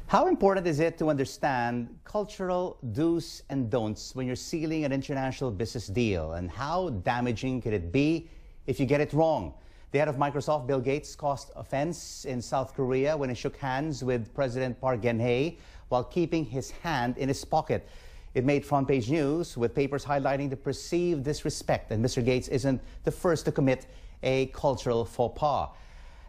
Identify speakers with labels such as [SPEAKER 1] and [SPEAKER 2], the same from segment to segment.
[SPEAKER 1] How important is it to understand cultural do's and don'ts when you're sealing an international business deal? And how damaging could it be if you get it wrong? The head of Microsoft, Bill Gates, caused offense in South Korea when he shook hands with President Park Geun-hye while keeping his hand in his pocket. It made front-page news with papers highlighting the perceived disrespect, and Mr. Gates isn't the first to commit a cultural faux pas.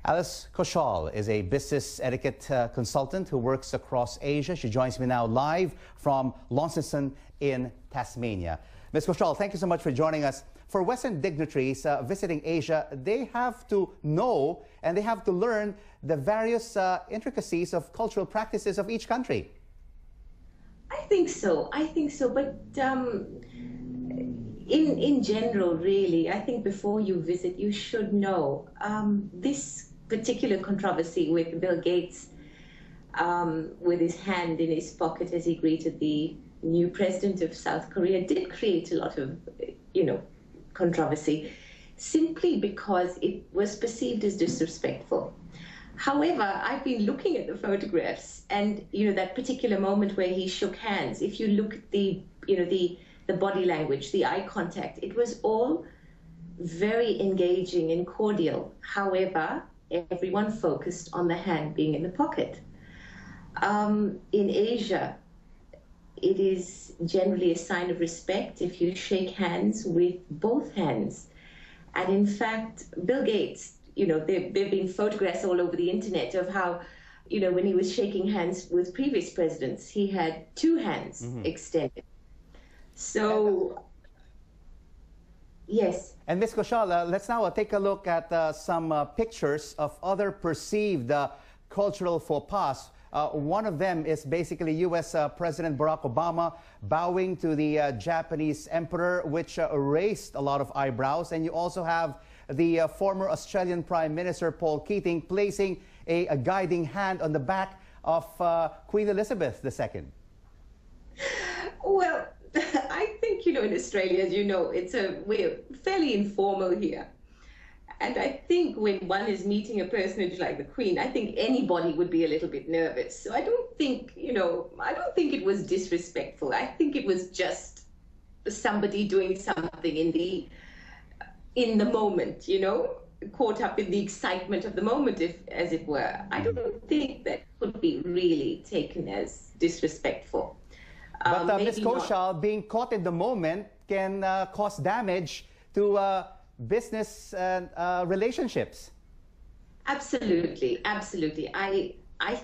[SPEAKER 1] Alice Kaushal is a business etiquette consultant who works across Asia. She joins me now live from Launceston in Tasmania. Ms. Kaushal, thank you so much for joining us. For Western dignitaries visiting Asia, they have to know and they have to learn the various intricacies of cultural practices of each country.
[SPEAKER 2] I think so. But in general, really, I think before you visit, you should know this particular controversy with Bill Gates, with his hand in his pocket as he greeted the new president of South Korea, did create a lot of, controversy, simply because it was perceived as disrespectful. However, I've been looking at the photographs, and that particular moment where he shook hands. If you look at the body language, the eye contact, it was all very engaging and cordial. However, everyone focused on the hand being in the pocket. In Asia, it is generally a sign of respect if you shake hands with both hands. And in fact, Bill Gates, there have been photographs all over the internet of how, when he was shaking hands with previous presidents, he had two hands extended. So, yes.
[SPEAKER 1] And Ms. Kaushal, let's now take a look at some pictures of other perceived cultural faux pas. One of them is basically U.S. President Barack Obama bowing to the Japanese emperor, which raised a lot of eyebrows. And you also have the former Australian Prime Minister Paul Keating placing a guiding hand on the back of Queen Elizabeth II.
[SPEAKER 2] Well, I think, in Australia, as we're fairly informal here. And I think when one is meeting a personage like the Queen, I think anybody would be a little bit nervous. So I don't think, I don't think it was disrespectful. I think it was just somebody doing something in the moment, caught up in the excitement of the moment, as it were. I don't think that could be really taken as disrespectful.
[SPEAKER 1] But Ms. Kaushal, being caught in the moment can cause damage to business relationships.
[SPEAKER 2] Absolutely, absolutely. I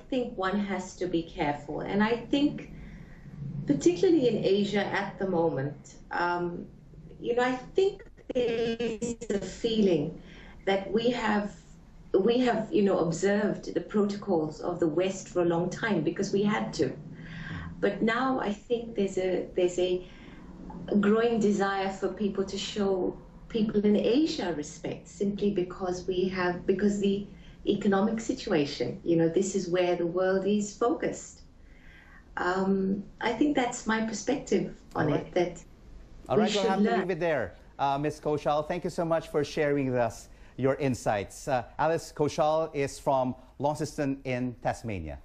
[SPEAKER 2] think one has to be careful, and I think particularly in Asia at the moment, I think there is a feeling that we have observed the protocols of the West for a long time because we had to. But now I think there's a growing desire for people to show people in Asia respect, simply because the economic situation, this is where the world is focused. I think that's my perspective on it, that
[SPEAKER 1] all right, we'll have to leave it there. Ms. Kaushal, thank you so much for sharing with us your insights. Alice Kaushal is from Launceston in Tasmania.